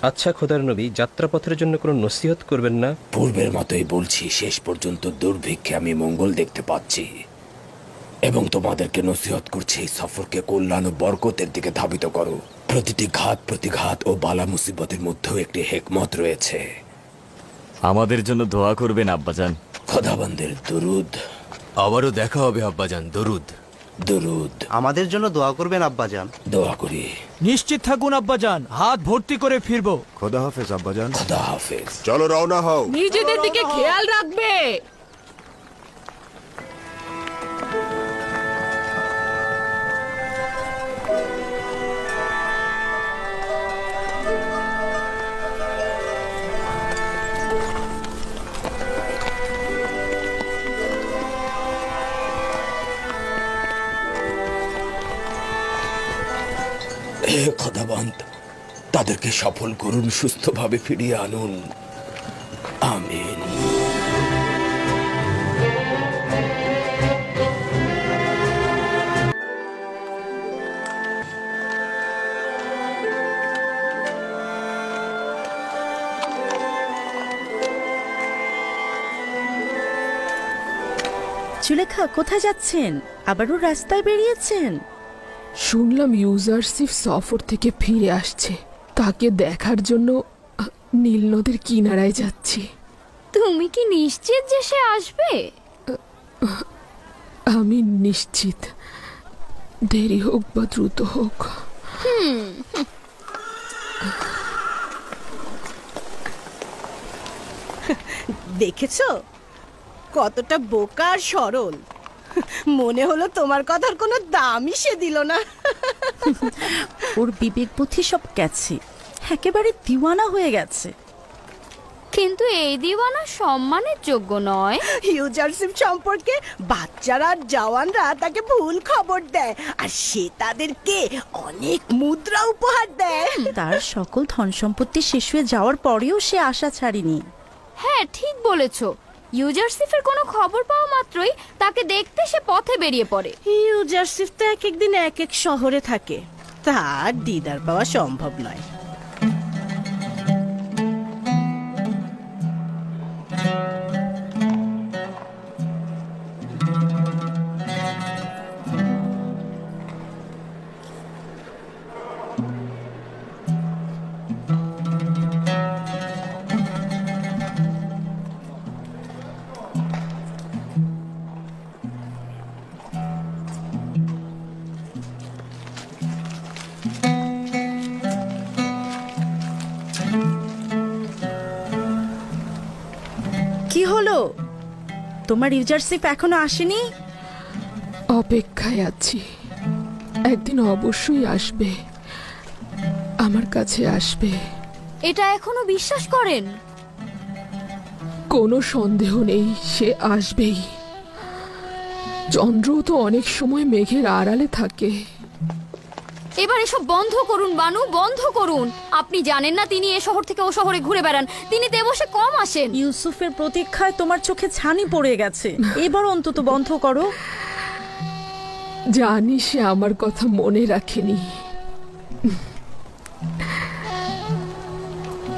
আচ্ছা খোদার নবী, যাত্রাপথের জন্য কোনো নসিহত করবেন না? পূর্বের মতোই বলছি, শেষ পর্যন্ত দুর্ভিক্ষে আমি মঙ্গল দেখতে পাচ্ছি এবং তোমাদেরকে নসিহত করছি, এই সফরকে কল্যাণ ও বরকতের দিকে ধাবিত করো। প্রতিটি ঘাত প্রতিঘাত ও বালা মুসিবতের মধ্যেও একটি হেকমত রয়েছে। আমাদের জন্য দোয়া করবেন আব্বাজান। খোদাবন্দের দুরুদ। আবারও দেখা হবে আব্বাজান। দরুদ। দুরুদ। আমাদের জন্য দোয়া করবেন আব্বাজান। দোয়া করি। নিশ্চিত থাকুন আব্বাজান, হাত ভর্তি করে ফিরবো। খোদা হাফেজ আব্বাজান। খোদা হাফেজ। চলো রওনা হও। নিজেদের দিকে খেয়াল রাখবে। হে খোদাবন্দ, তাদেরকে সফল করুন, সুস্থভাবে ফিরিয়ে আনুন। আমিন। সুলেখা, কোথায় যাচ্ছেন? আবারও রাস্তায় বেরিয়েছেন? শুনলাম ইউজারশিপ সফর থেকে ফিরে আসছে, তাকে দেখার জন্য নীল নদীর কিনারায় যাচ্ছি। তুমি কি নিশ্চিত যে সে আসবে? আমি নিশ্চিত, দেরি হোক বা দ্রুত হোক। দেখেছো কতটা বোকা আর সরল। মনে হলো তোমার কথার কোনো দামই সে দিল না। ওর বিবেক বুদ্ধি সব গেছে, একেবারে দিওয়ানা হয়ে গেছে। কিন্তু এই দিওয়ানা সম্মানের যোগ্য নয়। ইউজারশিপ সম্পর্কে বাচ্চারা আর জওয়ানরা তাকে ভুল খবর দেয়, আর সে তাদেরকে অনেক মুদ্রা উপহার দেয়। তার সকল ধন সম্পত্তি শেষ হয়ে যাওয়ার পরেও সে আশা ছাড়েনি। হ্যাঁ, ঠিক বলেছ। ইউজারশিপের কোনো খবর পাওয়া মাত্রই তাকে দেখতে সে পথে বেরিয়ে পড়ে। ইউজারশিপ তো এক একদিন এক এক শহরে থাকে, তার দিদার পাওয়া সম্ভব নয়। কি হলো? তোমার ইউজারশিপ এখনো আসেনি? অপেক্ষায় আছি, একদিন অবশ্যই আসবে, আমার কাছে আসবে। এটা এখনো বিশ্বাস করেন? কোনো সন্দেহ নেই, সে আসবেই। চন্দ্র তো অনেক সময় মেঘের আড়ালে থাকে। এবার এসব বন্ধ করুন বানু, বন্ধ করুন। আপনি জানেন না তিনি এ শহর থেকে ও শহরে ঘুরে বেড়ান, তিনি দেবসে কম আসেন। ইউসুফের প্রতীক্ষায় তোমার চোখে ছানি পড়ে গেছে, এবার অন্তত বন্ধ করো। জানি সে আমার কথা মনে রাখেনি,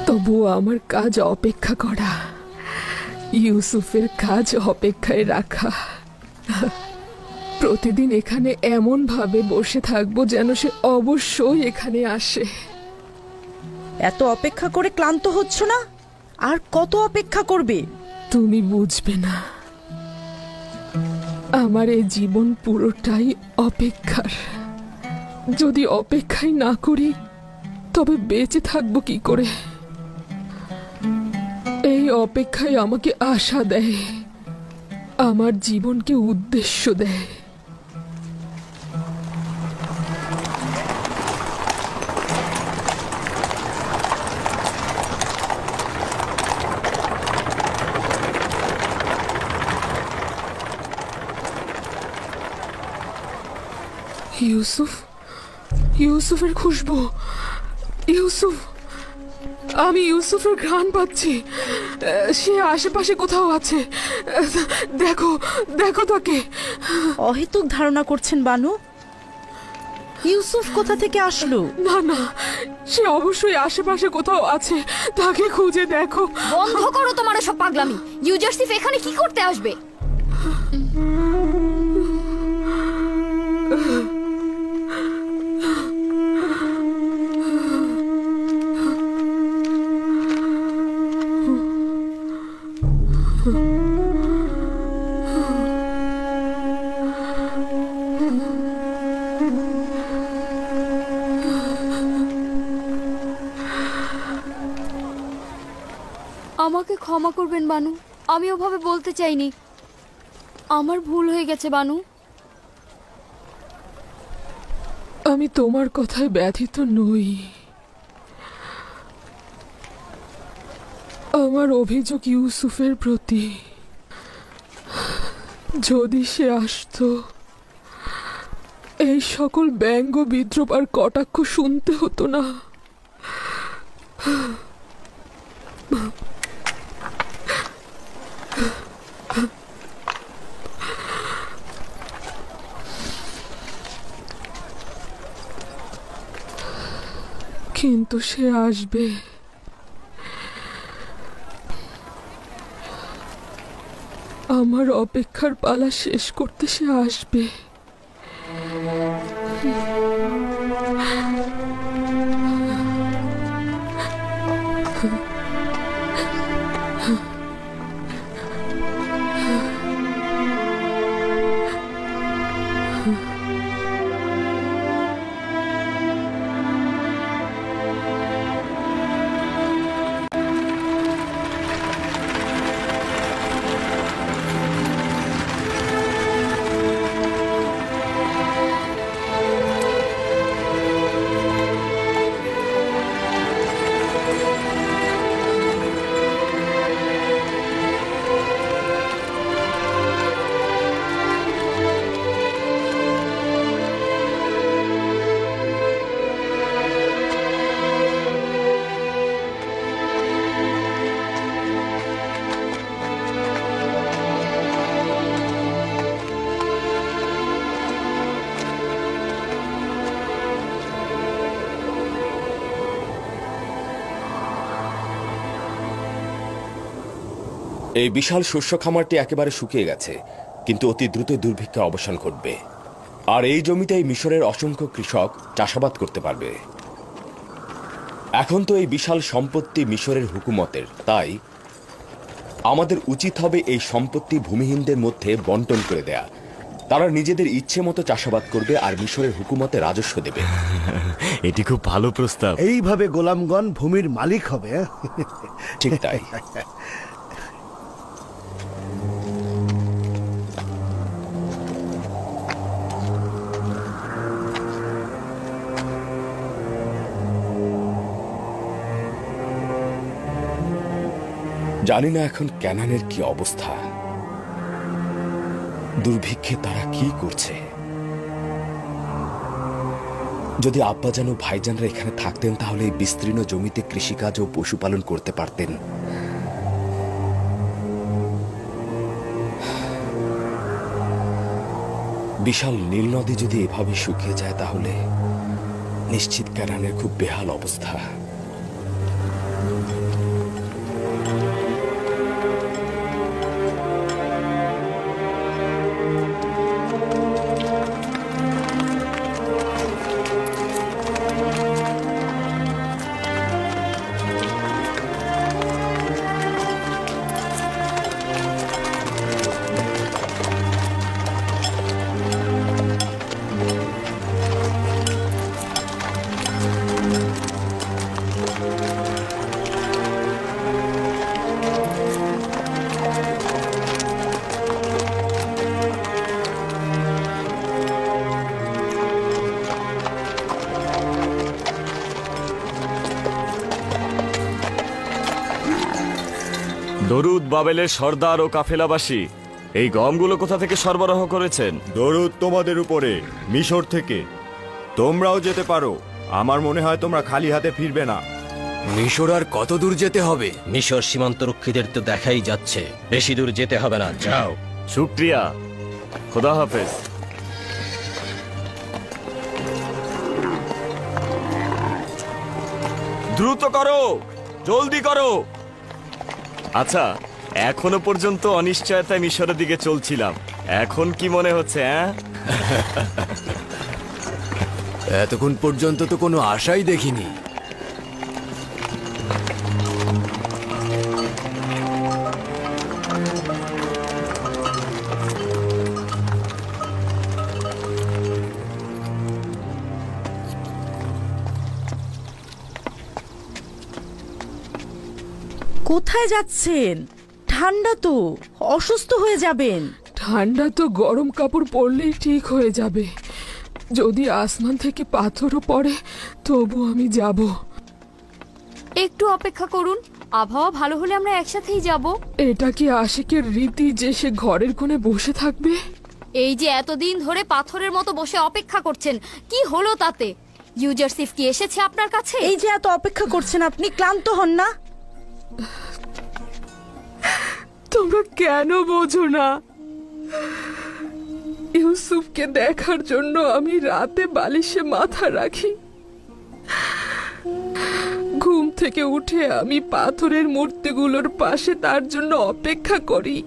তবুও আমার কাজ অপেক্ষা করা, ইউসুফের কাজ অপেক্ষায় রাখা। প্রতিদিন এখানে এমন ভাবে বসে থাকবো যেন সে অবশ্যই এখানে আসে। এত অপেক্ষা করে ক্লান্ত হচ্ছ না? আর কত অপেক্ষা করবে? তুমি বুঝবে না, আমার এই জীবন পুরোটাই অপেক্ষার। যদি অপেক্ষাই না করি তবে বেঁচে থাকবো কি করে? এই অপেক্ষাই আমাকে আশা দেয়, আমার জীবনকে উদ্দেশ্য দেয়। ইউসুফ, ইউসুফের খুশবু। ইউসুফ, আমি ইউসুফের ঘ্রাণ পাচ্ছি। সে আশেপাশে কোথাও আছে। দেখো, দেখো তাকে। অহেতুক ধারণা করছেন বানু। ইউসুফ কোথা থেকে আসলো? না না, সে অবশ্যই আশেপাশে কোথাও আছে, তাকে খুঁজে দেখো। বন্ধ করো তোমার সব পাগলামি। ইউজারসিফ এখানে কি করতে আসবে? আমাকে ক্ষমা করবেন বানু, আমি ওভাবে বলতে চাইনি। আমার ভুল হয়ে গেছে বানু। আমি তোমার কথায় ব্যথিত নই। আমার অভিযোগ ইউসুফের প্রতি। যদি সে আসতো, এই সকল ব্যঙ্গ বিদ্রুপ আর কটাক্ষ শুনতে হতো না। কিন্তু সে আসবে। আমার অপেক্ষার পালা শেষ করতে সে আসবে। এই বিশাল শস্য খামারটি একেবারে শুকিয়ে গেছে, কিন্তু অতি দ্রুত দুর্ভিক্ষে অবসান ঘটবে। আর এই জমিতেই মিশরের অসংখ্য কৃষক চাষাবাদ করতে পারবে। এখন তো এই বিশাল সম্পত্তি মিশরের হুকুমতের, তাই আমাদের উচিত হবে এই সম্পত্তি ভূমিহীনদের মধ্যে বন্টন করে দেয়া। তারা নিজেদের ইচ্ছে মতো চাষাবাদ করবে আর মিশরের হুকুমতে রাজস্ব দেবে। এটি খুব ভালো প্রস্তাব। এইভাবে গোলামগণ ভূমির মালিক হবে। ঠিক তাই। জানি না এখন ক্যানানের কি অবস্থা, দুর্ভিক্ষে তারা কি করছে। যদি আব্বাজান ও ভাইজানরা এখানে থাকতেন তাহলে এই বিস্তীর্ণ জমিতে কৃষিকাজ ও পশুপালন করতে পারতেন। বিশাল নীল নদী যদি এভাবে শুকিয়ে যায় তাহলে নিশ্চিত ক্যানানের খুব বেহাল অবস্থা। দরুদ বাবেলের সর্দার ও কাফেলাবাসী, এই গমগুলো কোথা থেকে সরবরাহ করেছেন? দরুদ তোমাদের উপরে, মিশর থেকে। তোমরাও যেতে পারো। আমার মনে হয় তোমরা খালি হাতে ফিরবে না। মিশর আর কত দূর যেতে হবে? মিশর সীমান্তরক্ষীদের তো দেখাই যাচ্ছে, বেশি দূর যেতে হবে না, যাও। শুক্রিয়া, খোদা হাফেজ। দ্রুত করো, জলদি করো। আচ্ছা, এখনো পর্যন্ত অনিশ্চয়তায় মিশরের দিকে চলছিলাম, এখন কি মনে হচ্ছে? এতক্ষণ পর্যন্ত তো কোনো আশাই দেখিনি। কোথায় যাচ্ছেন? ঠান্ডা তো, অসুস্থ হয়ে যাবেন। ঠান্ডা তো গরম কাপড় পরলেই ঠিক হয়ে যাবে। যদি আসমান থেকে পাথরও পড়ে তবু আমি যাব। একটু অপেক্ষা করুন, আবহাওয়া ভালো হলে আমরা একসাথেই যাব। এটা কি আশিকের রীতি যে সে ঘরের কোণে বসে থাকবে? এই যে এতদিন ধরে পাথরের মতো বসে অপেক্ষা করছেন, কি হলো তাতে? ইউজারসিফ কি এসেছে আপনার কাছে? এই যে এত অপেক্ষা করছেন, আপনি ক্লান্ত হন না? তোমরা কেন বোঝো না? ইউসুফকে দেখার জন্য আমি রাতে বালিশে মাথা রাখি। ঘুম থেকে উঠে আমি পাথরের মূর্তিগুলোর পাশে তার জন্য অপেক্ষা করি।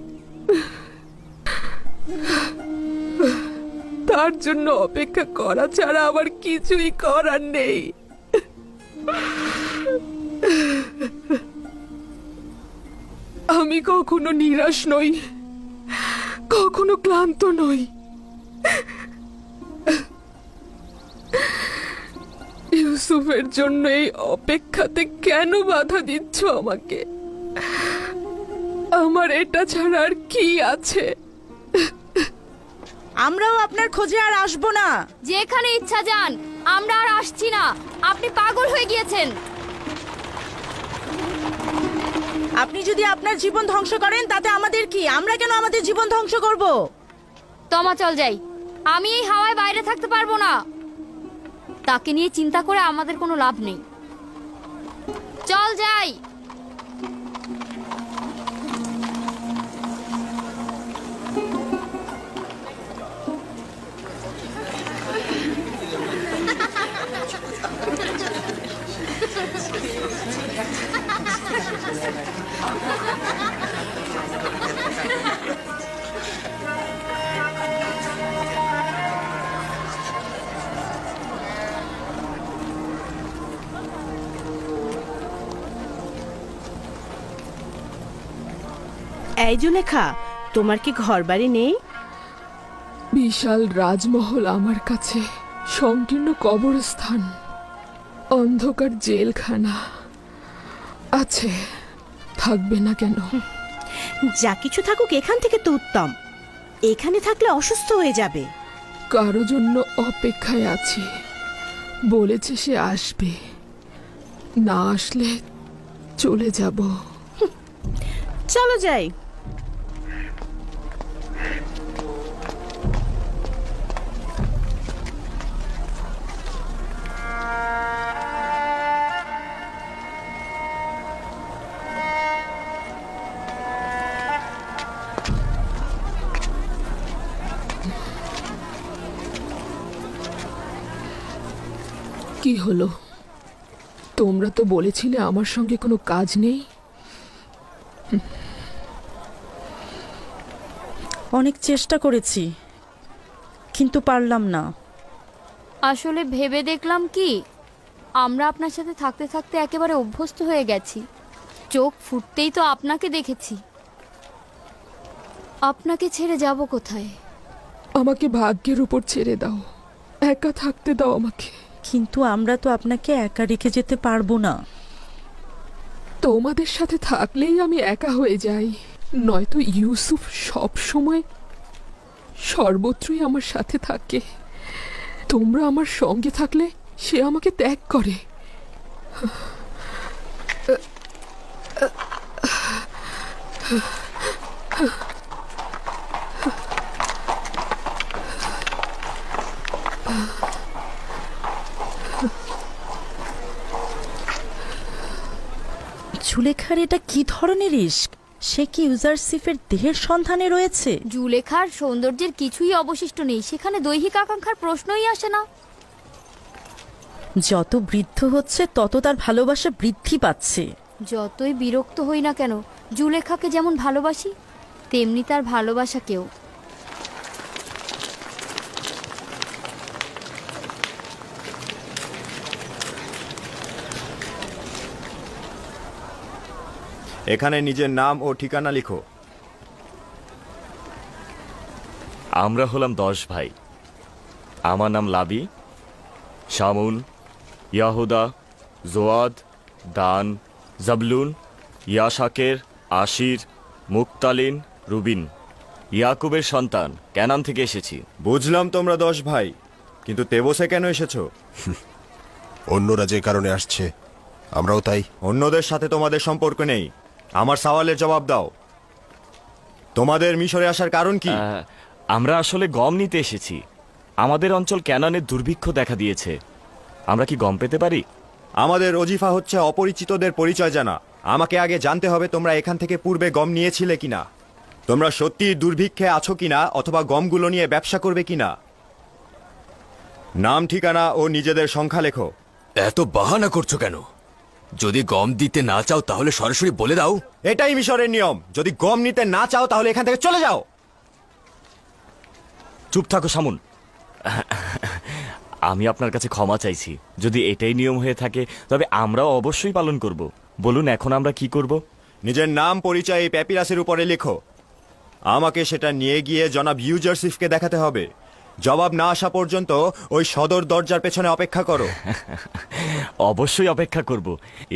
তার জন্য অপেক্ষা করা ছাড়া আমার কিছুই করার নেই। আমি কখনো নিরাশ নই, কখনো ক্লান্ত নই। ইউসুফের জন্য এই অপেক্ষাতে কেন বাধা দিচ্ছ আমাকে? আমার এটা ছাড়া আর কি আছে? আমরাও আপনার খোঁজে আর আসবো না। যেখানে ইচ্ছা যান, আমরা আর আসছি না। আপনি পাগল হয়ে গিয়েছেন। আপনি যদি আপনার জীবন ধ্বংস করেন তাতে আমাদের কি? আমরা কেন আমাদের জীবন ধ্বংস করব? তমা চল যাই, আমি এই হাওয়ায় বাইরে থাকতে পারবো না। তাকে নিয়ে চিন্তা করে আমাদের কোনো লাভ নেই। চল যাই। এই জুলেখা, তোমার কি ঘর বাড়ি নেই? বিশাল রাজমহল আমার কাছে সংকীর্ণ কবরস্থান, অন্ধকার জেলখানা আছে, থাকবে না কেন? যা কিছু থাকুক, এখান থেকে তো উত্তম। এখানে থাকলে অসুস্থ হয়ে যাবে। কারো জন্য অপেক্ষায় আছি, বলেছে সে আসবে, না আসলে চলে যাব। চলো যাই। কি হলো? তোমরা তো বলেছিলে আমার সঙ্গে কোনো কাজ নেই। অনেক চেষ্টা করেছি, কিন্তু পারলাম না। আসলে ভেবে দেখলাম কি, আমরা আপনার সাথে থাকতে থাকতে একেবারে অভ্যস্ত হয়ে গেছি। চোখ ফুটতেই তো আপনাকে দেখেছি। আপনাকে ছেড়ে যাব কোথায়? আমাকে ভাগ্যের উপর ছেড়ে দাও, একা থাকতে দাও আমাকে। কিন্তু আমরা তো আপনাকে একা রেখে যেতে পারবো না। তোমাদের সাথে থাকলেই আমি একা হয়ে যাই, নয়তো ইউসুফ সব সময় সর্বত্রই আমার সাথে থাকে। তোমরা আমার সঙ্গে থাকলে সে আমাকে ত্যাগ করে। জুলেখার এটা কি ধরনের ইশক? সে কি ইউজারসিফের দেহের সন্ধানে রয়েছে? জুলেখার সৌন্দর্যের কিছুই অবশিষ্ট নেই, সেখানে দৈহিক আকাঙ্ক্ষার প্রশ্নই আসে না। যত বৃদ্ধ হচ্ছে তত তার ভালোবাসা বৃদ্ধি পাচ্ছে। যতই বিরক্ত হই না কেন, জুলেখাকে যেমন ভালোবাসি তেমনি তার ভালোবাসাকেও। এখানে নিজের নাম ও ঠিকানা লিখো। আমরা হলাম 10 ভাই। আমার নাম লাবি, শামুন, ইয়াহুদা, জোয়াদ, দান, জাবলুন, ইয়াশাকের, আশির, মুক্তালিন, রুবিন। ইয়াকুবের সন্তান, ক্যানান থেকে এসেছি। বুঝলাম তোমরা 10 ভাই, কিন্তু তেবসে কেন এসেছো? অন্যরা যে কারণে আসছে আমরাও তাই। অন্যদের সাথে তোমাদের সম্পর্ক নেই। আমার সওয়ালের জবাব দাও। তোমাদের মিশরে আসার কারণ কি? আমরা আসলে গম নিতে এসেছি। আমাদের অঞ্চল ক্যানানের দুর্ভিক্ষ দেখা দিয়েছে। আমরা কি গম পেতে পারি? আমাদের ওজিফা হচ্ছে অপরিচিতদের পরিচয় জানা। আমাকে আগে জানতে হবে তোমরা এখান থেকে পূর্বে গম নিয়েছিলে কিনা, তোমরা সত্যি দুর্ভিক্ষে আছো কিনা, অথবা গমগুলো নিয়ে ব্যবসা করবে কিনা। নাম, ঠিকানা ও নিজেদের সংখ্যা লেখো। এত বাহানা করছো কেন? যদি গম দিতে না চাও তাহলে সরাসরি বলে দাও। এটাই মিশরের নিয়ম। যদি গম নিতে না চাও তাহলে এখান থেকে চলে যাও। চুপ থাকো শামুন। আমি আপনার কাছে ক্ষমা চাইছি। যদি এটাই নিয়ম হয়ে থাকে তবে আমরাও অবশ্যই পালন করব। বলুন এখন আমরা কি করব? নিজের নাম, পরিচয় এই প্যাপিরাসের উপরে লেখো। আমাকে সেটা নিয়ে গিয়ে জনাব ইউজারসিফকে দেখাতে হবে। জবাব না আসা পর্যন্ত ওই সদর দরজার পেছনে অপেক্ষা করো। অবশ্যই অপেক্ষা করব।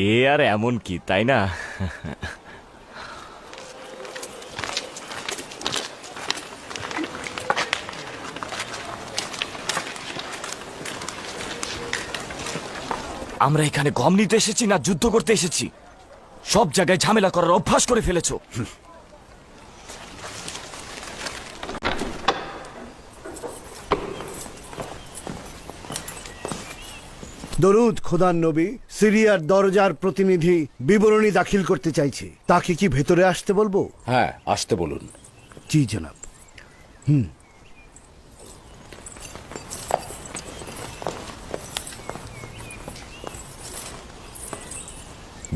এ আর এমন কি, তাই না? আমরা এখানে গম নিতে এসেছি না যুদ্ধ করতে এসেছি? সব জায়গায় ঝামেলা করার অভ্যাস করে ফেলেছো। দরুদ খোদার নবী। সিরিয়ার দরজার প্রতিনিধি বিবরণী দাখিল করতে চাইছে। তাকে কি ভেতরে আসতে বলবো? হ্যাঁ, আসতে বলুন। জি জনাব।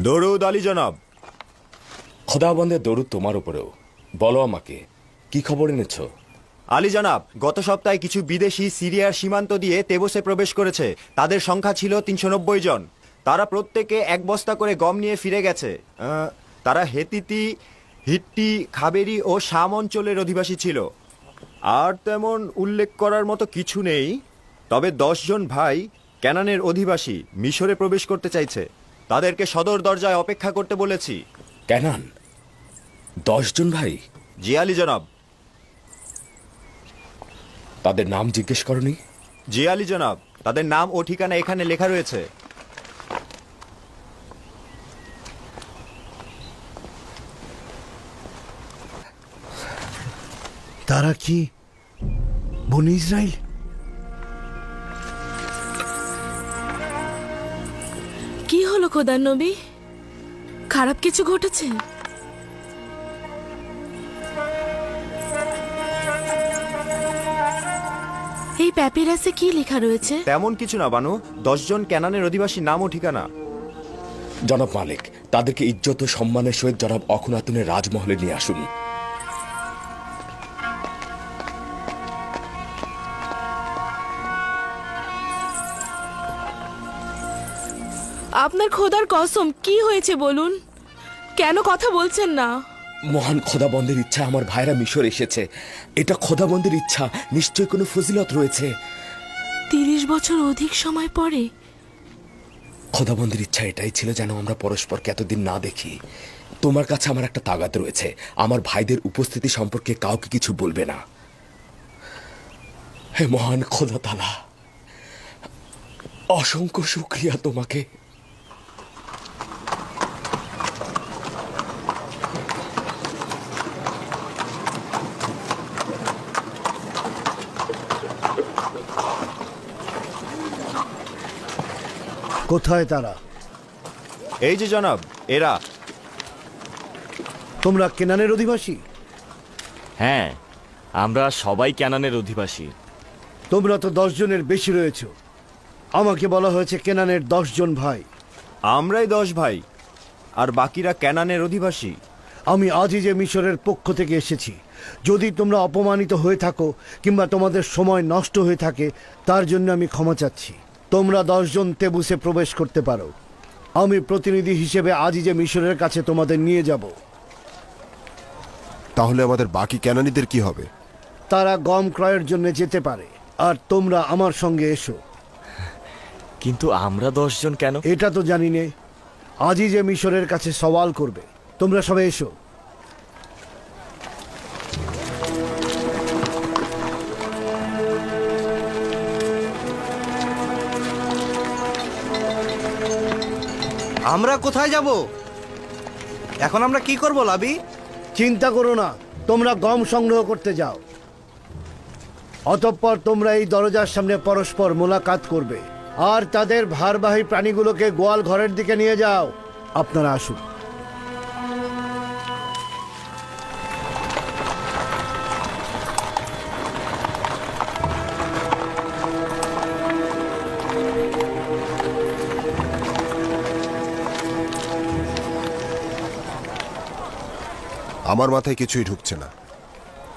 দরুদ আলী জনাব। খোদাবন্দের দরুদ তোমার উপরেও। বলো আমাকে, কি খবর এনেছো? আলী জনাব, গত সপ্তাহে কিছু বিদেশি সিরিয়ার সীমান্ত দিয়ে তেবসে প্রবেশ করেছে। তাদের সংখ্যা ছিল 390 জন। তারা প্রত্যেকে 1 বস্তা করে গম নিয়ে ফিরে গেছে। তারা হেতিতি, হিট্টি, খাবেরি ও শাম অঞ্চলের অধিবাসী ছিল। আর তেমন উল্লেখ করার মতো কিছু নেই। তবে 10 জন ভাই ক্যানানের অধিবাসী মিশরে প্রবেশ করতে চাইছে। তাদেরকে সদর দরজায় অপেক্ষা করতে বলেছি। ক্যানান? 10 জন ভাই? জি আলী জনাব। তাদের নাম জিজ্ঞেস করনি? জি আলী জনাব, তাদের নাম ও ঠিকানা এখানে লেখা রয়েছে। তারা কি বনি ইসরাইল? কি হলো খোদার নবী? খারাপ কিছু ঘটেছে? এই প্যাপিরাসে কি লেখা রয়েছে? তেমন কিছু না বানু। 10 জন ক্যানানের অধিবাসীর নাম ও ঠিকানা। জনাব মালিক, তাদেরকে ইজ্জত ও সম্মানের সহিত জনাব অখনাতুনের রাজমহলে নিয়ে আসুন। আপনার খোদার কসম, কি হয়েছে বলুন? কেন কথা বলছেন না? মহান খোদাবন্দের ইচ্ছা আমার ভাইরা মিশর এসেছে। এটা খোদাবন্দের ইচ্ছা, নিশ্চয়ই কোনো ফজিলত রয়েছে। 30 বছর অধিক সময় পরে খোদাবন্দের ইচ্ছা এটাই ছিল যেন আমরা পরস্পরকে এতদিন না দেখি। তোমার কাছে আমার একটা তাগাদ রয়েছে, আমার ভাইদের উপস্থিতি সম্পর্কে কাউকে কিছু বলবে না। হে মহান খোদা তাআলা, অসংখ্য শুকরিয়া তোমাকে। কোথায় তারা? এই যে জনাব, এরা। তোমরা কেনানের অধিবাসী? হ্যাঁ, আমরা সবাই ক্যানানের অধিবাসী। তোমরা তো 10 জনের বেশি রয়েছো। আমাকে বলা হয়েছে কেনানের 10 জন ভাই। আমরাই 10 ভাই, আর বাকিরা ক্যানানের অধিবাসী। আমি আজই যে মিশরের পক্ষ থেকে এসেছি। যদি তোমরা অপমানিত হয়ে থাকো কিংবা তোমাদের সময় নষ্ট হয়ে থাকে, তার জন্য আমি ক্ষমা চাচ্ছি। তোমরা 10 জন তেবুসে প্রবেশ করতে পারো। আমি প্রতিনিধি হিসেবে আজই যে মিশরের কাছে তোমাদের নিয়ে যাব। তাহলে আমাদের বাকি ক্যানানিদের কি হবে? তারা গম ক্রয়ের জন্য যেতে পারে, আর তোমরা আমার সঙ্গে এসো। কিন্তু আমরা 10 জন কেন? এটা তো জানি নে। আজই যে মিশরের কাছে সওয়াল করবে। তোমরা সবাই এসো। আমরা কোথায় যাব? এখন আমরা কি করব লাবি? চিন্তা করো না, তোমরা গম সংগ্রহ করতে যাও। অতঃপর তোমরা এই দরজার সামনে পরস্পর মোলাকাত করবে, আর তাদের ভারবাহী প্রাণীগুলোকে গোয়াল ঘরের দিকে নিয়ে যাও। আপনারা আসুন। আমার মাথায় কিছুই ঢুকছে না।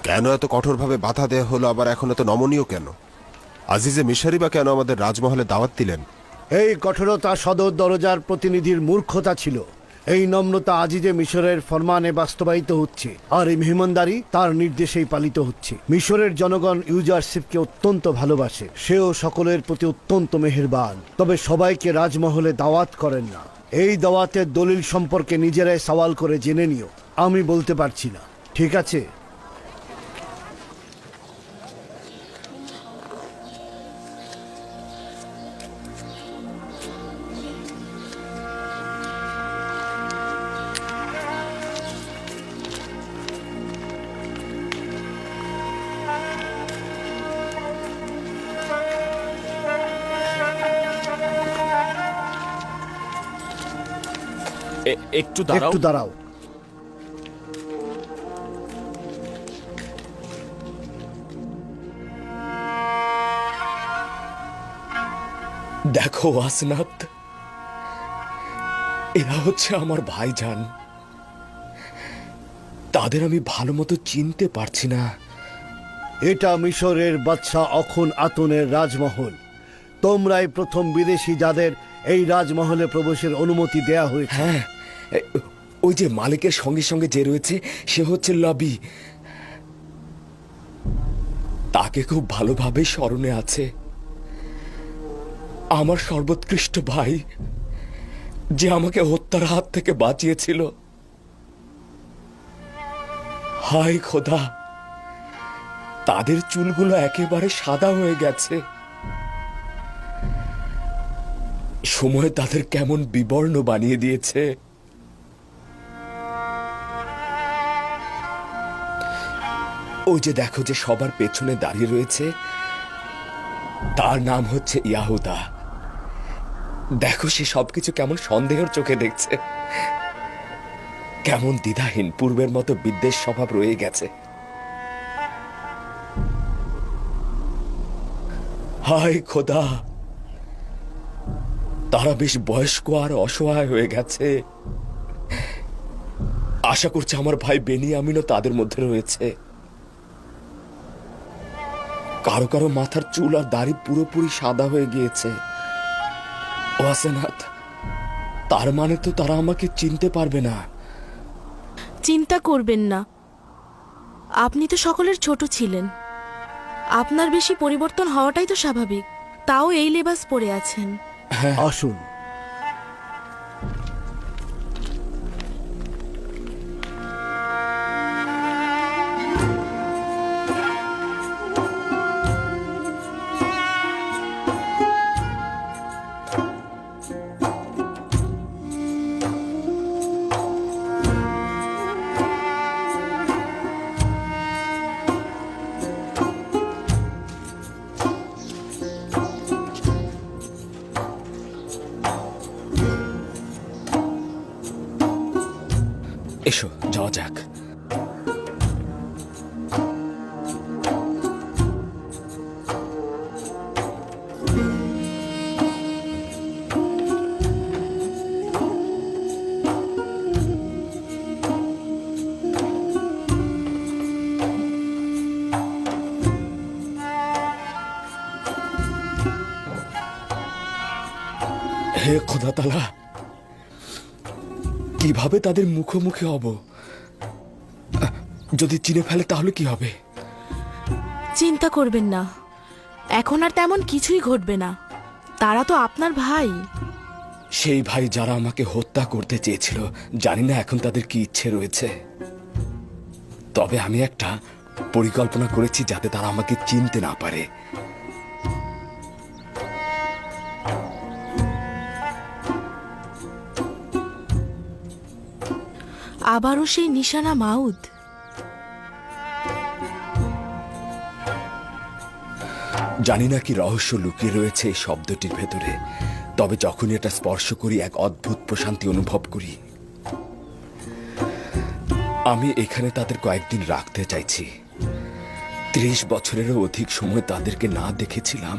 কেন এত কঠোরভাবে বাধা দেয়া হলো, আবার এখন এত নমনীয় কেন? আজিজে মিশরি বা কেন আমাদের রাজমহলে দাওয়াত দিলেন? এই কঠোরতা সদর দরজার প্রতিনিধির মূর্খতা ছিল। এই নম্রতা আজিজে মিশরের ফরমানে বাস্তবায়িত হচ্ছে, আর এই মেহমানদারি তার নির্দেশেই পালিত হচ্ছে। মিশরের জনগণ ইউজারশিপকে অত্যন্ত ভালোবাসে। সেও সকলের প্রতি অত্যন্ত মেহেরবান। তবে সবাইকে রাজমহলে দাওয়াত করেন না। এই দাওয়াতের দলিল সম্পর্কে নিজেরাই সওয়াল করে জেনে নিও। আমি বলতে পারছি না, ঠিক আছে? একটু দাঁড়াও। একটু দাঁড়াও। দেখো আসনাত, এরা হচ্ছে আমার ভাইজান। তাদের আমি ভালো মতো চিনতে পারছি না। এটা মিশরের বাদশাহ অখন আতনের রাজমহল। তোমরাই প্রথম বিদেশি যাদের এই রাজমহলে প্রবেশের অনুমতি দেয়া হয়েছে। হ্যাঁ, ওই যে মালিকের সঙ্গে সঙ্গে যে রয়েছে সে হচ্ছে লবি। তাকে খুব ভালোভাবে স্মরণে আছে। আমার সর্বোৎকৃষ্ট ভাই, যে আমাকে হত্যার হাত থেকে বাঁচিয়েছিল। হায় খোদা, তাদের চুলগুলো একেবারে সাদা হয়ে গেছে। সময় তাদের কেমন বিবর্ণ বানিয়ে দিয়েছে। ওই যে দেখো, যে সবার পেছনে দাঁড়িয়ে রয়েছে, তার নাম হচ্ছে ইয়াহুদা। দেখো, সে সবকিছু কেমন সন্দেহের চোখে দেখছে, কেমন দ্বিধাহীন। পূর্বের মতো বিদ্বেষ স্বভাব রয়ে গেছে। হায় খোদা, তারা বেশ বয়স্ক আর অসহায় হয়ে গেছে। আশা করছি আমার ভাই বেনিয়ামিনও তাদের মধ্যে রয়েছে। কারো কারো মাথার চুল আর দাড়ি পুরোপুরি সাদা হয়ে গিয়েছে। ওয়াসেনাথ, তার মানে তো তারা আমাকে চিনতে পারবে না। চিন্তা করবেন না, আপনি তো সকলের ছোট ছিলেন। আপনার বেশি পরিবর্তন হওয়াটাই তো স্বাভাবিক। তাও এই লেবাস পরে আছেন। আসুন। এসো, যাওয়া যাক। হে খোদা তালা, কিভাবে তাদের মুখোমুখি হব? যদি চিনে ফেলে তাহলে কি হবে? চিন্তা করবেন না, এখন আর তেমন কিছুই ঘটবে না। তারা তো আপনার ভাই। সেই ভাই যারা আমাকে হত্যা করতে চেয়েছিল, জানি না এখন তাদের কি ইচ্ছে রয়েছে। তবে আমি একটা পরিকল্পনা করেছি যাতে তারা আমাকে চিনতে না পারে। আবারও সেই নিশানা মাউদ। জানি না কি রহস্য লুকিয়ে রয়েছে এই শব্দটির ভেতরে, তবে যখনই এটা স্পর্শ করি এক অদ্ভুত প্রশান্তি অনুভব করি। আমি এখানে তাদের কয়েকদিন রাখতে চাইছি। 30 বছরেরও অধিক সময় তাদেরকে না দেখেছিলাম।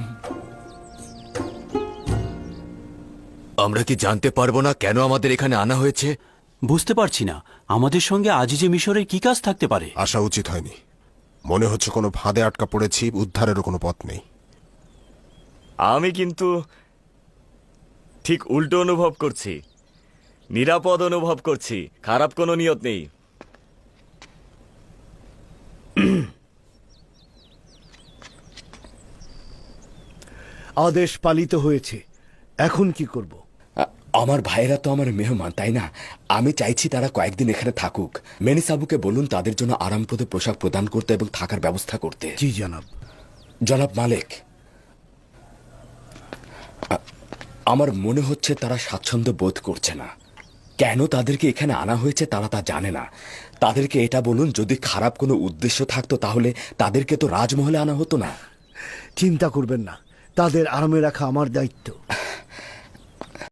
আমরা কি জানতে পারবো না কেন আমাদের এখানে আনা হয়েছে? বুঝতে পারছি না আমাদের সঙ্গে আজিজে মিশরের কি কাজ থাকতে পারে। আসা উচিত হয়নি। মনে হচ্ছে কোনো ফাঁদে আটকা পড়েছি, উদ্ধারেরও কোনো পথ নেই। আমি কিন্তু ঠিক উল্টো অনুভব করছি, নিরাপদ অনুভব করছি, খারাপ কোনো নিয়ত নেই। আদেশ পালিত হয়েছে, এখন কি করব? আমার ভাইয়েরা তো আমার মেহমান, তাই না? আমি চাইছি তারা কয়েকদিন এখানে থাকুক। মেনিসাবুকে বলুন তাদের জন্য আরামপ্রদ পোশাক প্রদান করতে এবং থাকার ব্যবস্থা করতে। জি জনাব। জনাব মালিক, আমার মনে হচ্ছে তারা স্বাচ্ছন্দ্য বোধ করছে না। কেন তাদেরকে এখানে আনা হয়েছে তারা তা জানে না। তাদেরকে এটা বলুন, যদি খারাপ কোনো উদ্দেশ্য থাকতো তাহলে তাদেরকে তো রাজমহলে আনা হতো না। চিন্তা করবেন না, তাদের আরামে রাখা আমার দায়িত্ব।